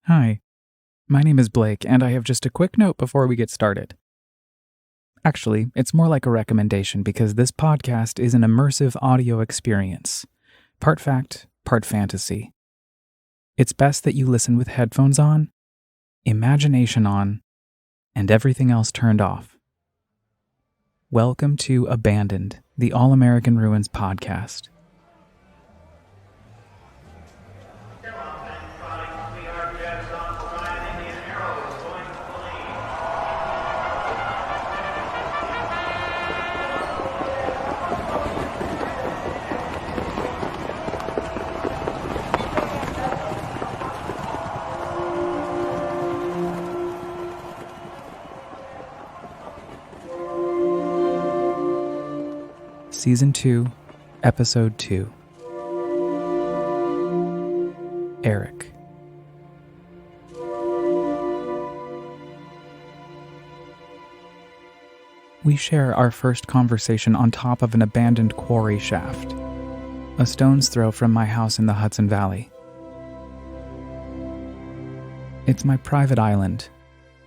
Hi, my name is Blake, and I have just a quick note before we get started. Actually, it's more like a recommendation because this podcast is an immersive audio experience. Part fact, part fantasy. It's best that you listen with headphones on, imagination on, and everything else turned off. Welcome to Abandoned, the All-American Ruins podcast. Season 2, Episode 2. Eric. We share our first conversation on top of an abandoned quarry shaft, a stone's throw from my house in the Hudson Valley. It's my private island,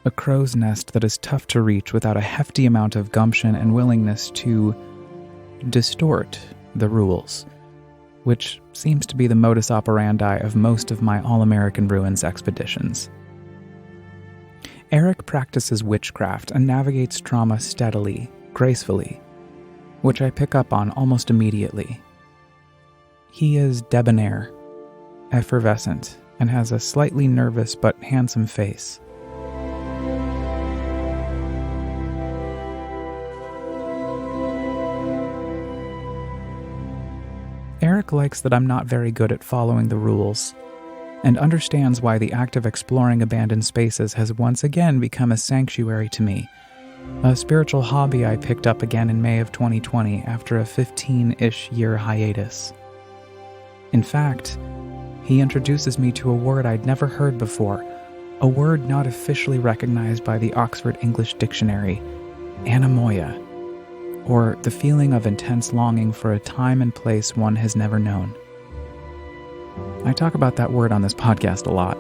a crow's nest that is tough to reach without a hefty amount of gumption and willingness to distort the rules, which seems to be the modus operandi of most of my All-American Ruins expeditions. Eric practices witchcraft and navigates trauma steadily, gracefully, which I pick up on almost immediately. He is debonair, effervescent, and has a slightly nervous but handsome face. Eric likes that I'm not very good at following the rules, and understands why the act of exploring abandoned spaces has once again become a sanctuary to me, a spiritual hobby I picked up again in May of 2020 after a 15-ish year hiatus. In fact, he introduces me to a word I'd never heard before, a word not officially recognized by the Oxford English Dictionary, anemoia, or the feeling of intense longing for a time and place one has never known. I talk about that word on this podcast a lot.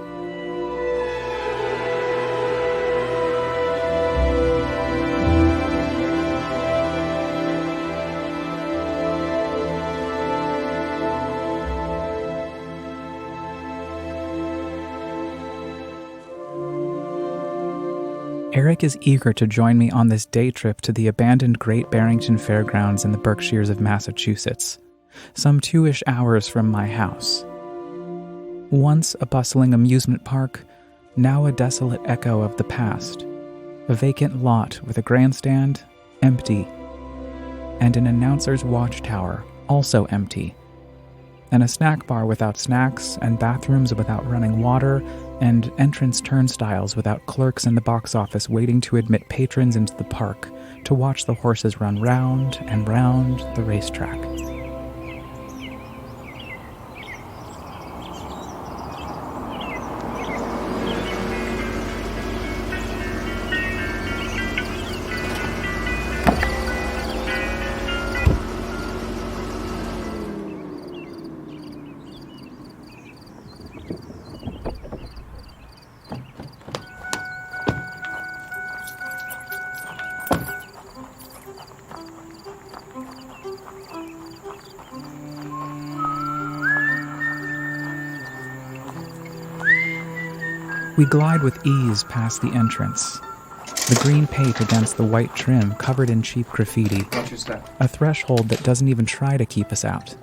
Eric is eager to join me on this day trip to the abandoned Great Barrington Fairgrounds in the Berkshires of Massachusetts, some 2-ish hours from my house. Once a bustling amusement park, now a desolate echo of the past, a vacant lot with a grandstand, empty, and an announcer's watchtower, also empty, and a snack bar without snacks, and bathrooms without running water, and entrance turnstiles without clerks in the box office waiting to admit patrons into the park to watch the horses run round and round the racetrack. We glide with ease past the entrance, the green paint against the white trim covered in cheap graffiti, a threshold that doesn't even try to keep us out.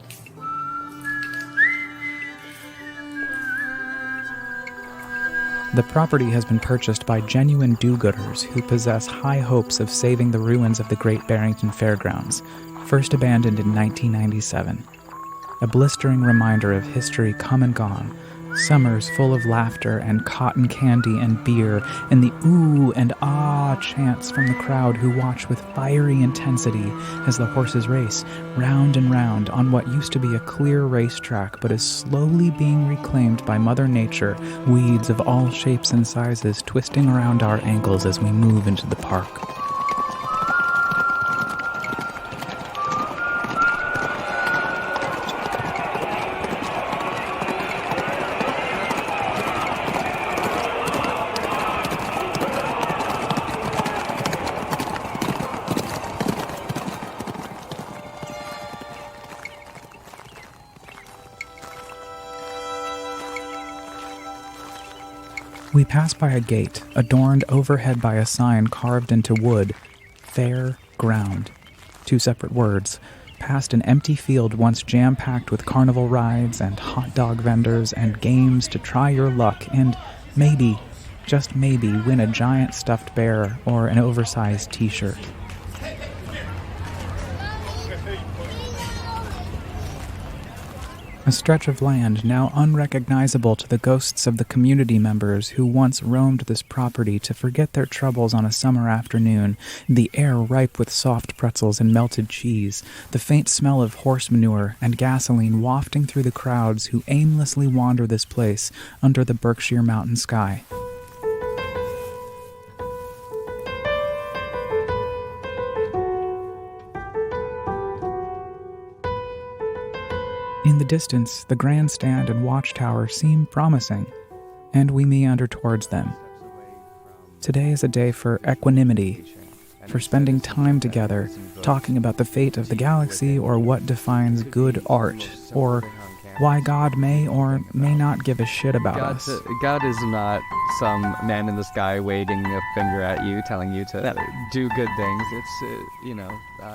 The property has been purchased by genuine do-gooders who possess high hopes of saving the ruins of the Great Barrington Fairgrounds, first abandoned in 1997. A blistering reminder of history come and gone, summers full of laughter and cotton candy and beer, and the ooh and ah chants from the crowd who watch with fiery intensity as the horses race round and round on what used to be a clear racetrack but is slowly being reclaimed by Mother Nature, weeds of all shapes and sizes twisting around our ankles as we move into the park. We pass by a gate, adorned overhead by a sign carved into wood, Fair Ground. 2 separate words, past an empty field once jam-packed with carnival rides and hot dog vendors and games to try your luck and maybe, just maybe, win a giant stuffed bear or an oversized t-shirt. A stretch of land now unrecognizable to the ghosts of the community members who once roamed this property to forget their troubles on a summer afternoon, the air ripe with soft pretzels and melted cheese, the faint smell of horse manure and gasoline wafting through the crowds who aimlessly wander this place under the Berkshire mountain sky. In the distance, the grandstand and watchtower seem promising, and we meander towards them. Today is a day for equanimity, for spending time together, talking about the fate of the galaxy or what defines good art, or why God may or may not give a shit about us. God is not some man in the sky waving a finger at you, telling you to do good things. It's,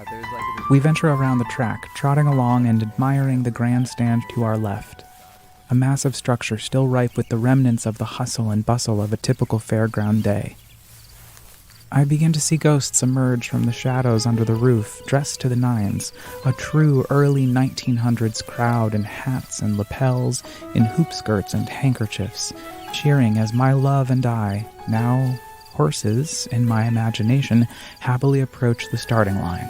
there's like... We venture around the track, trotting along and admiring the grandstand to our left. A massive structure still ripe with the remnants of the hustle and bustle of a typical fairground day. I begin to see ghosts emerge from the shadows under the roof, dressed to the nines, a true early 1900s crowd in hats and lapels, in hoop skirts and handkerchiefs, cheering as my love and I, now horses in my imagination, happily approach the starting line.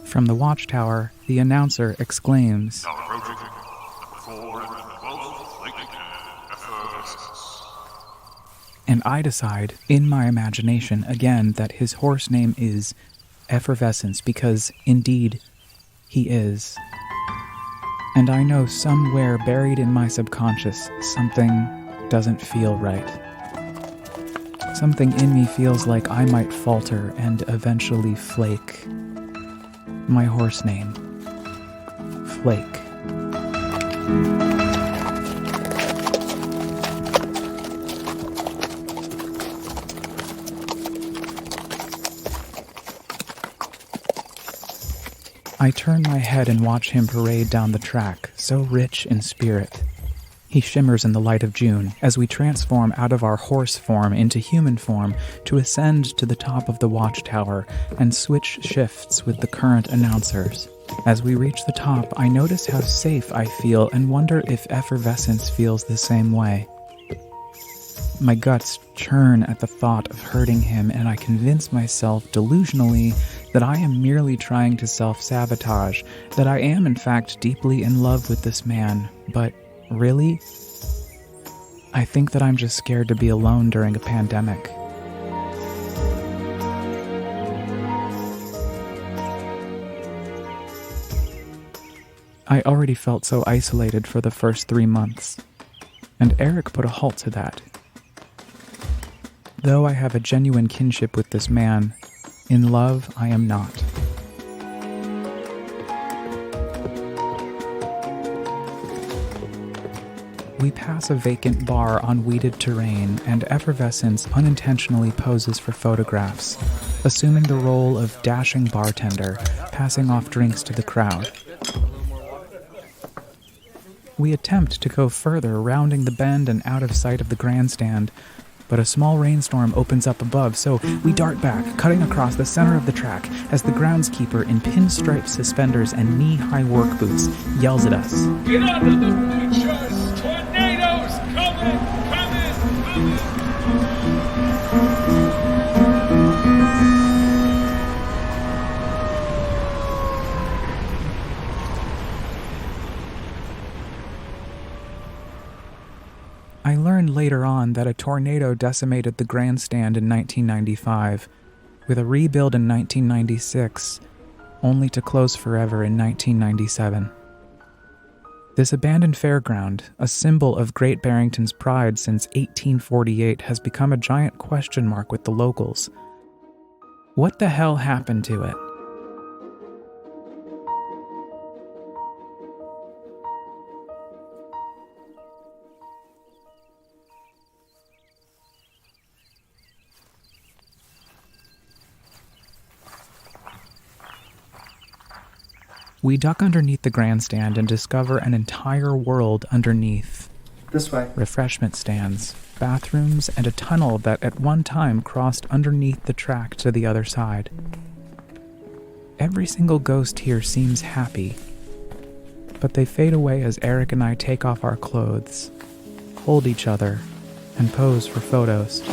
From the watchtower, the announcer exclaims, Now approaching the before and the most flaking effervescence. And I decide, in my imagination, again, that his horse name is Effervescence, because, indeed, he is. And I know somewhere buried in my subconscious, something doesn't feel right. Something in me feels like I might falter and eventually flake. My horse name, Flake. I turn my head and watch him parade down the track, so rich in spirit. He shimmers in the light of June as we transform out of our horse form into human form to ascend to the top of the watchtower and switch shifts with the current announcers. As we reach the top, I notice how safe I feel and wonder if Effervescence feels the same way. My guts churn at the thought of hurting him, and I convince myself delusionally that I am merely trying to self-sabotage, that I am in fact deeply in love with this man, but really? I think that I'm just scared to be alone during a pandemic. I already felt so isolated for the first 3 months, and Eric put a halt to that. Though I have a genuine kinship with this man, in love I am not. We pass a vacant bar on weeded terrain, and Effervescence unintentionally poses for photographs, assuming the role of dashing bartender, passing off drinks to the crowd. We attempt to go further, rounding the bend and out of sight of the grandstand, but a small rainstorm opens up above, so we dart back, cutting across the center of the track as the groundskeeper in pinstripe suspenders and knee-high work boots yells at us. Get under the bleachers! Tornadoes coming! I learned later on that a tornado decimated the grandstand in 1995, with a rebuild in 1996, only to close forever in 1997. This abandoned fairground, a symbol of Great Barrington's pride since 1848, has become a giant question mark with the locals. What the hell happened to it? We duck underneath the grandstand and discover an entire world underneath. This way. Refreshment stands, bathrooms, and a tunnel that at one time crossed underneath the track to the other side. Every single ghost here seems happy, but they fade away as Eric and I take off our clothes, hold each other, and pose for photos.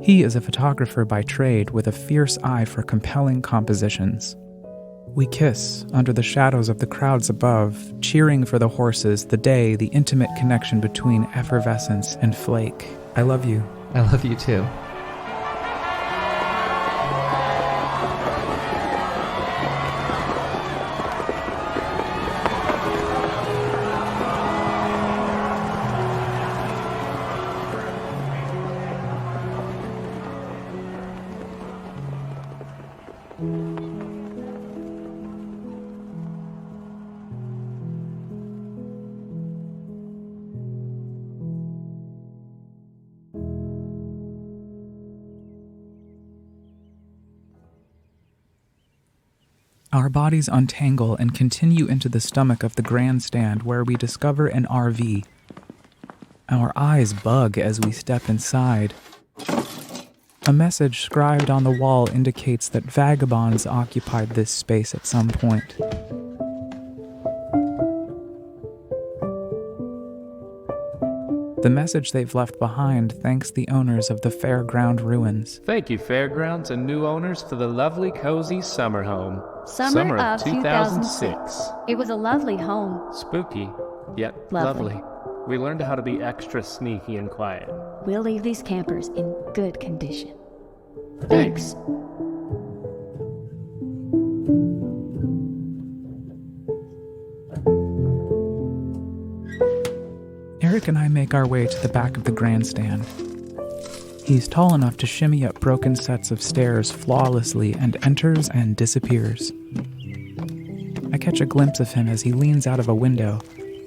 He is a photographer by trade with a fierce eye for compelling compositions. We kiss under the shadows of the crowds above, cheering for the horses, the day, the intimate connection between effervescence and flake. I love you. I love you too. Our bodies untangle and continue into the stomach of the grandstand where we discover an RV. Our eyes bug as we step inside. A message scribed on the wall indicates that vagabonds occupied this space at some point. The message they've left behind thanks the owners of the fairground ruins. Thank you, Fairgrounds and new owners, for the lovely, cozy summer home. Summer of 2006. It was a lovely home. Spooky, yet Lovely. lovely. We learned how to be extra sneaky and quiet. We'll leave these campers in good condition. Thanks. Eric and I make our way to the back of the grandstand. He's tall enough to shimmy up broken sets of stairs flawlessly and enters and disappears. I catch a glimpse of him as he leans out of a window,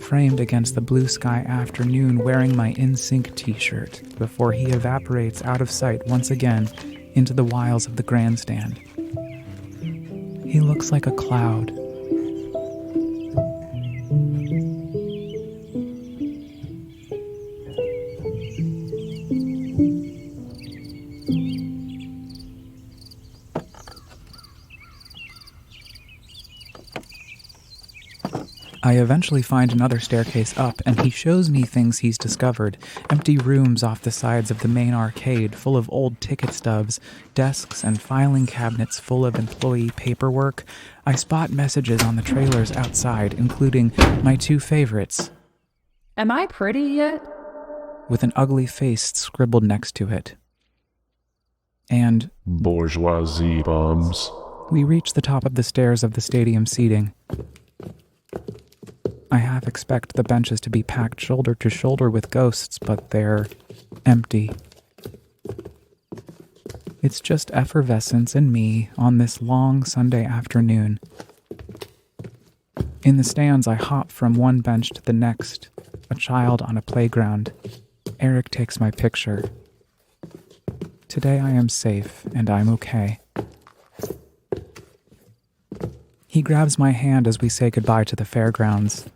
framed against the blue sky afternoon, wearing my NSYNC t-shirt, before he evaporates out of sight once again into the wilds of the grandstand. He looks like a cloud. I eventually find another staircase up, and he shows me things he's discovered. Empty rooms off the sides of the main arcade full of old ticket stubs, desks and filing cabinets full of employee paperwork. I spot messages on the trailers outside, including my two favorites. Am I pretty yet? With an ugly face scribbled next to it. And Bourgeoisie bums. we reach the top of the stairs of the stadium seating. I half expect the benches to be packed shoulder to shoulder with ghosts, but they're empty. It's just effervescence and me on this long Sunday afternoon. In the stands, I hop from one bench to the next, a child on a playground. Eric takes my picture. Today I am safe, and I'm okay. He grabs my hand as we say goodbye to the fairgrounds.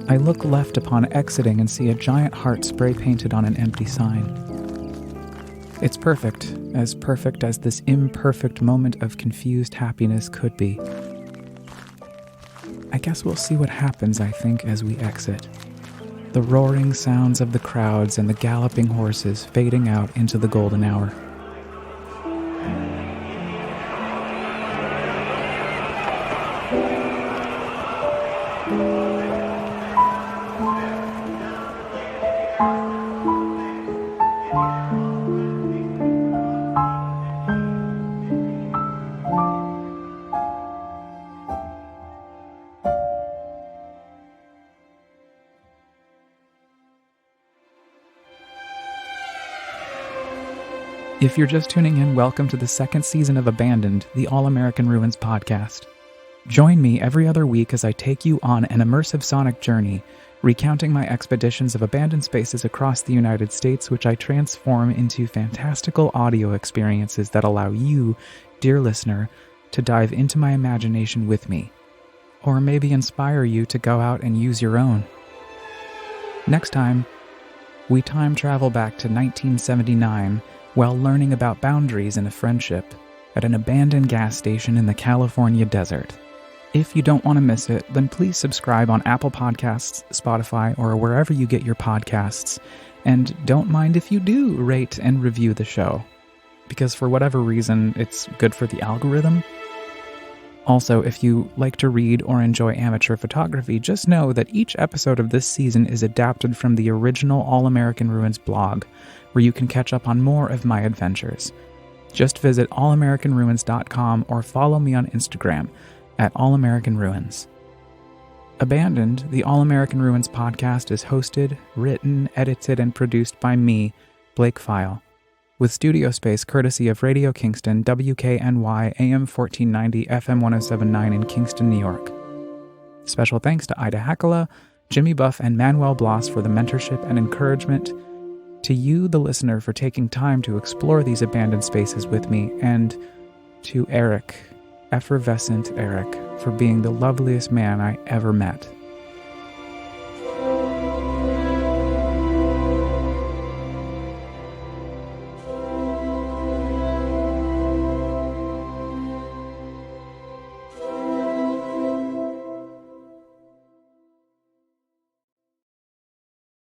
I look left upon exiting and see a giant heart spray painted on an empty sign. It's perfect as this imperfect moment of confused happiness could be. I guess we'll see what happens, I think, as we exit. The roaring sounds of the crowds and the galloping horses fading out into the golden hour. If you're just tuning in, welcome to the second season of Abandoned, the All-American Ruins podcast. Join me every other week as I take you on an immersive sonic journey, recounting my expeditions of abandoned spaces across the United States, which I transform into fantastical audio experiences that allow you, dear listener, to dive into my imagination with me, or maybe inspire you to go out and use your own. Next time, we time travel back to 1979 while learning about boundaries in a friendship at an abandoned gas station in the California desert. If you don't want to miss it, then please subscribe on Apple Podcasts, Spotify, or wherever you get your podcasts. And don't mind if you do rate and review the show, because for whatever reason, it's good for the algorithm. Also, if you like to read or enjoy amateur photography, just know that each episode of this season is adapted from the original All American Ruins blog, where you can catch up on more of my adventures. Just visit allamericanruins.com or follow me on Instagram at All American Ruins. Abandoned, the All American Ruins podcast is hosted, written, edited, and produced by me, Blake File, with studio space courtesy of Radio Kingston, WKNY, AM 1490, FM 1079 in Kingston, New York. Special thanks to Ida Hakala, Jimmy Buff, and Manuel Blas for the mentorship and encouragement, to you, the listener, for taking time to explore these abandoned spaces with me, and to Eric, effervescent Eric, for being the loveliest man I ever met.